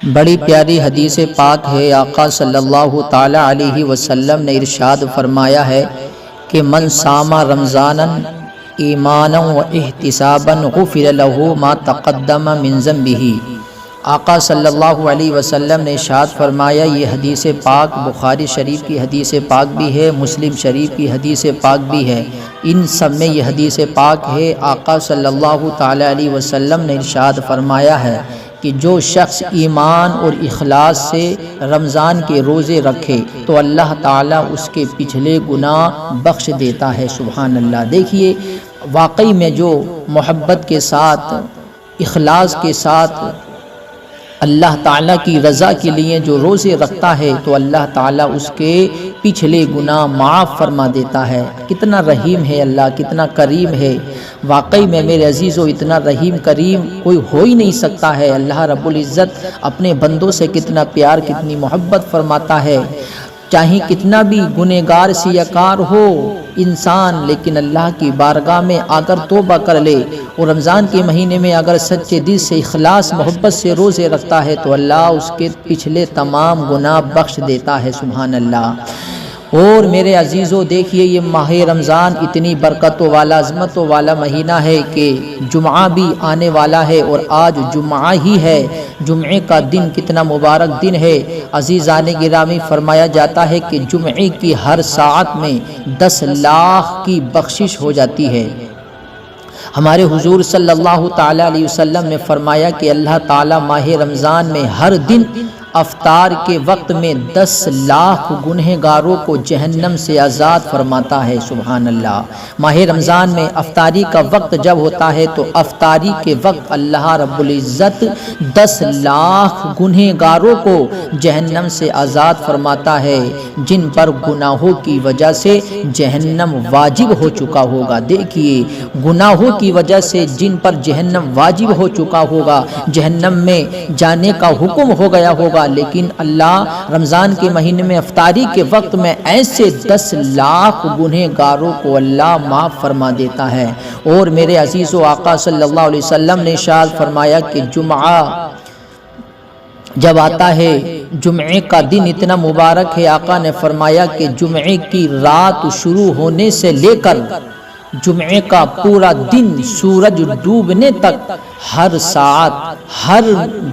بڑی پیاری حدیث پاک ہے۔ آقا صلی اللہ تعالی علیہ وسلم نے ارشاد فرمایا ہے کہ من صام رمضانا ایمانا و احتسابا غفر له ما تقدم من ذنبه۔ آقا صلی اللہ علیہ وسلم نے ارشاد فرمایا، یہ حدیث پاک بخاری شریف کی حدیث پاک بھی ہے، مسلم شریف کی حدیث پاک بھی ہے، ان سب میں یہ حدیث پاک ہے۔ آقا صلی اللہ تعالی علیہ وسلم نے ارشاد فرمایا ہے کہ جو شخص ایمان اور اخلاص سے رمضان کے روزے رکھے تو اللہ تعالیٰ اس کے پچھلے گناہ بخش دیتا ہے۔ سبحان اللہ۔ دیکھیے، واقعی میں جو محبت کے ساتھ، اخلاص کے ساتھ اللہ تعالیٰ کی رضا کے لیے جو روزے رکھتا ہے تو اللہ تعالیٰ اس کے پچھلے گناہ معاف فرما دیتا ہے۔ کتنا رحیم ہے اللہ، کتنا کریم ہے۔ واقعی میں میرے عزیزو، اتنا رحیم کریم کوئی ہو ہی نہیں سکتا ہے۔ اللہ رب العزت اپنے بندوں سے کتنا پیار، کتنی محبت فرماتا ہے۔ چاہے کتنا بھی گنہگار سیاکار ہو انسان، لیکن اللہ کی بارگاہ میں اگر توبہ کر لے اور رمضان کے مہینے میں اگر سچے دل سے اخلاص محبت سے روزے رکھتا ہے تو اللہ اس کے پچھلے تمام گناہ بخش دیتا ہے۔ سبحان اللہ۔ اور میرے عزیزو، دیکھیے، یہ ماہ رمضان اتنی برکتوں والا، عظمتوں والا مہینہ ہے کہ جمعہ بھی آنے والا ہے، اور آج جمعہ ہی ہے۔ جمعے کا دن کتنا مبارک دن ہے۔ عزیزان گرامی، فرمایا جاتا ہے کہ جمعے کی ہر ساعت میں 10 لاکھ کی بخشش ہو جاتی ہے۔ ہمارے حضور صلی اللہ تعالی علیہ وسلم نے فرمایا کہ اللہ تعالی ماہ رمضان میں ہر دن افطار کے وقت میں 10 لاکھ گنہگاروں کو جہنم سے آزاد فرماتا ہے۔ سبحان اللہ۔ ماہ رمضان میں افطاری کا وقت جب ہوتا ہے تو افطاری کے وقت اللہ رب العزت 10 لاکھ گنہگاروں کو جہنم سے آزاد فرماتا ہے، جن پر گناہوں کی وجہ سے جہنم واجب ہو چکا ہوگا۔ دیکھیے، گناہوں کی وجہ سے جن پر جہنم واجب ہو چکا ہوگا، جہنم میں جانے کا حکم ہو گیا ہوگا، لیکن اللہ رمضان کے مہینے میں افطاری کے وقت میں ایسے 10 لاکھ گنہگاروں کو اللہ معاف فرما دیتا ہے۔ اور میرے عزیزو، آقا صلی اللہ علیہ وسلم نے ارشاد فرمایا کہ جمعہ جب آتا ہے، جمعے کا دن اتنا مبارک ہے، آقا نے فرمایا کہ جمعے کی رات شروع ہونے سے لے کر جمعے کا پورا دن سورج ڈوبنے تک ہر ساعت، ہر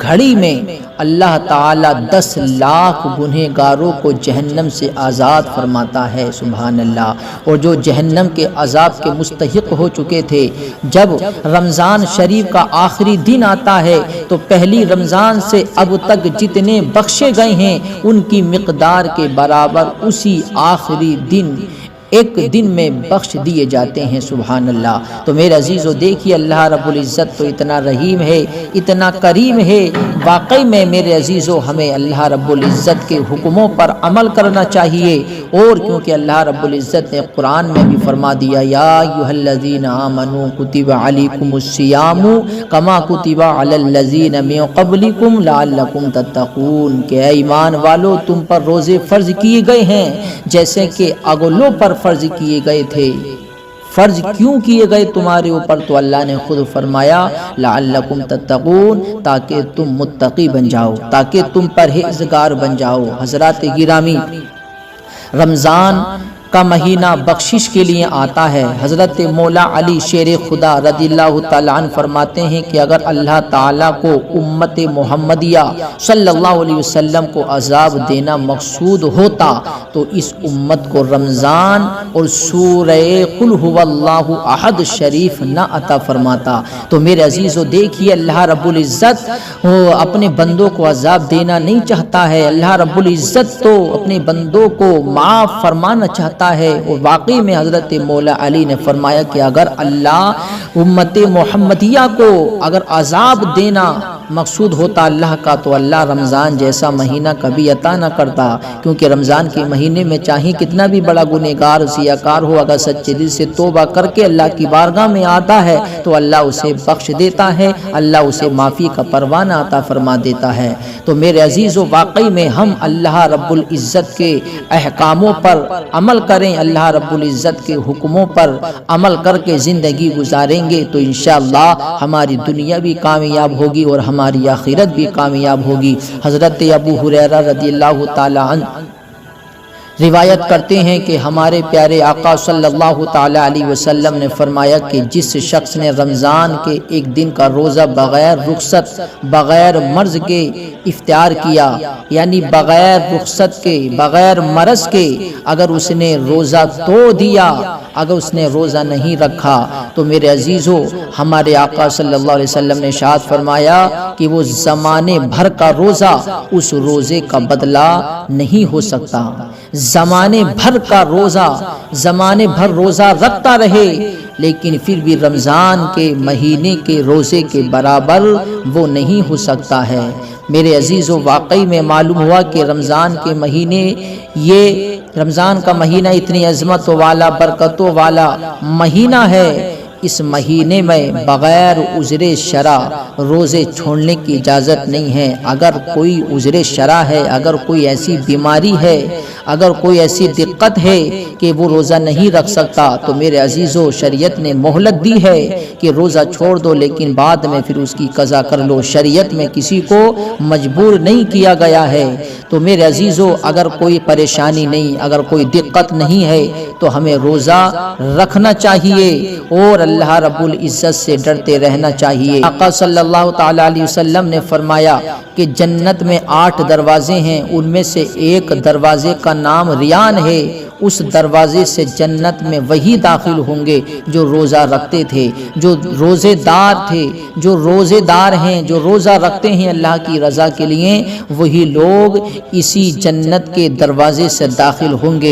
گھڑی میں اللہ تعالیٰ 10 لاکھ گنہگاروں کو جہنم سے آزاد فرماتا ہے۔ سبحان اللہ۔ اور جو جہنم کے عذاب کے مستحق ہو چکے تھے، جب رمضان شریف کا آخری دن آتا ہے تو پہلی رمضان سے اب تک جتنے بخشے گئے ہیں ان کی مقدار کے برابر اسی آخری دن ایک دن میں بخش دیے جاتے ہیں۔ سبحان اللہ۔ تو میرے عزیزو، دیکھیے، اللہ رب العزت تو اتنا رحیم ہے، اتنا کریم ہے۔ واقعی میں میرے عزیزو، ہمیں اللہ رب العزت کے حکموں پر عمل کرنا چاہیے، اور کیونکہ اللہ رب العزت نے قرآن میں بھی فرما دیا، یا ایھا الذین آمنوا کتب علیکم الصیام کما کتب علی الذین من قبلکم لعلکم تتقون، کہ اے ایمان والو، تم پر روزے فرض کیے گئے ہیں جیسے کہ اگلوں پر فرض کیے گئے تھے۔ فرض کیوں کیے گئے تمہارے اوپر؟ تو اللہ نے خود فرمایا، لعلکم تتقون، تاکہ تم متقی بن جاؤ، تاکہ تم پرہیزگار بن جاؤ۔ حضرات گرامی، رمضان کا مہینہ بخشش کے لیے آتا ہے۔ حضرت مولا علی شیر خدا رضی اللہ تعالیٰ عنہ فرماتے ہیں کہ اگر اللہ تعالیٰ کو امت محمدیہ صلی اللہ علیہ وسلم کو عذاب دینا مقصود ہوتا تو اس امت کو رمضان اور سورہ قل هو اللہ احد شریف نہ عطا فرماتا۔ تو میرے عزیزو، دیکھیے، اللہ رب العزت اپنے بندوں کو عذاب دینا نہیں چاہتا ہے۔ اللہ رب العزت تو اپنے بندوں کو معاف فرمانا چاہتا ہے۔ اور واقعی میں حضرت مولا علی نے فرمایا کہ اگر اللہ امت محمدیہ کو اگر عذاب دینا مقصود ہوتا اللہ کا تو اللہ رمضان جیسا مہینہ کبھی عطا نہ کرتا، کیونکہ رمضان کے مہینے میں چاہے کتنا بھی بڑا گنہگار سیاکار ہو، اگر سچے دل سے توبہ کر کے اللہ کی بارگاہ میں آتا ہے تو اللہ اسے بخش دیتا ہے، اللہ اسے معافی کا پروانہ عطا فرما دیتا ہے۔ تو میرے عزیزو، واقعی میں ہم اللہ رب العزت کے احکاموں پر عمل کریں، اللہ رب العزت کے حکموں پر عمل کر کے زندگی گزاریں گے تو انشاءاللہ ہماری دنیا بھی کامیاب ہوگی اور ہماری ہماری آخرت بھی کامیاب ہوگی۔ حضرت ابو ہریرہ رضی اللہ تعالی عنہ روایت کرتے ہیں کہ ہمارے پیارے آقا صلی اللہ تعالی علیہ وسلم نے فرمایا کہ جس شخص نے رمضان کے ایک دن کا روزہ بغیر رخصت بغیر مرض کے افطار کیا، یعنی بغیر رخصت کے بغیر مرض کے اگر اس نے روزہ توڑ دیا، اگر اس نے روزہ نہیں رکھا، تو میرے عزیزو ہمارے آقا صلی اللہ علیہ وسلم نے ارشاد فرمایا کہ وہ زمانے بھر کا روزہ اس روزے کا بدلہ نہیں ہو سکتا۔ زمانے بھر کا روزہ، زمانے بھر روزہ رکھتا رہے لیکن پھر بھی رمضان کے مہینے کے روزے کے برابر وہ نہیں ہو سکتا ہے۔ میرے عزیزو واقعی میں معلوم ہوا کہ رمضان کے مہینے، یہ رمضان کا مہینہ اتنی عظمت والا برکتوں والا مہینہ ہے، اس مہینے میں بغیر عذر شرع روزے چھوڑنے کی اجازت نہیں ہے۔ اگر کوئی عذر شرع ہے، اگر کوئی ایسی بیماری ہے، اگر کوئی ایسی دقت ہے کہ وہ روزہ نہیں رکھ سکتا، تو میرے عزیزو شریعت نے مہلت دی ہے کہ روزہ چھوڑ دو لیکن بعد میں پھر اس کی قضا کر لو۔ شریعت میں کسی کو مجبور نہیں کیا گیا ہے۔ تو میرے عزیزو اگر کوئی پریشانی نہیں، اگر کوئی دقت نہیں ہے تو ہمیں روزہ رکھنا چاہیے اور اللہ رب العزت سے ڈرتے رہنا چاہیے۔ آقا صلی اللہ تعالی علیہ وسلم نے فرمایا کہ جنت میں 8 دروازے ہیں، ان میں سے ایک دروازے کا نام ریان ہے، اس دروازے سے جنت میں وہی داخل ہوں گے جو روزہ رکھتے تھے، جو روزے دار تھے، جو روزے دار ہیں، جو روزہ رکھتے ہیں اللہ کی رضا کے لیے، وہی لوگ اسی جنت کے دروازے سے داخل ہوں گے۔